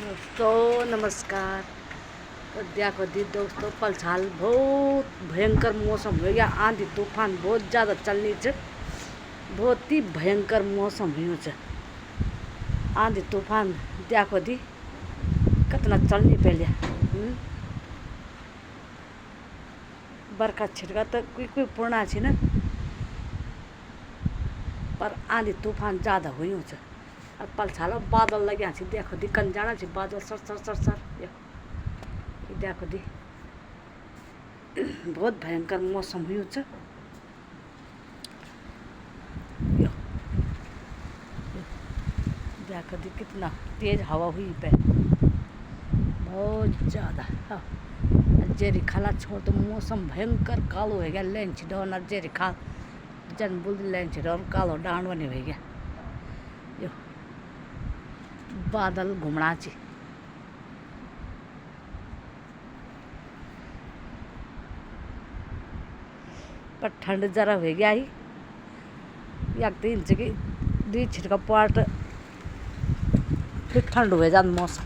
दोस्तों नमस्कार। तो देखो दी दोस्तों पलछाल बहुत भयंकर मौसम हो गया। आंधी तूफान बहुत ज़्यादा चलनी च, बहुत ही भयंकर मौसम हो च। आंधी तूफान देखो दी कितना चलनी पहले। बरखा छिटका तो कोई पूर्णा छी न, पर आंधी तूफान ज़्यादा हुई छ। और पलछाल बादल लग्या छी, देखो दी कन जाना छी बादल सर सर सर सर। देखो दी बहुत भयंकर मौसम हुई छ। देखो दी कितना तेज हवा हुई पे, बहुत ज़्यादा। जेरी खाला छोड़ तो मौसम भयंकर कालो हो गया। लेन छिड़ौन जेरी खा जन बुल लेन छिड़ौन कालो डांड बने हो गया। यो बादल घुमना ची, पर ठंड जरा हो गया ही। एक 3 इंच की 2 छिटका पाट फिर ठंड हो जाता मौसम।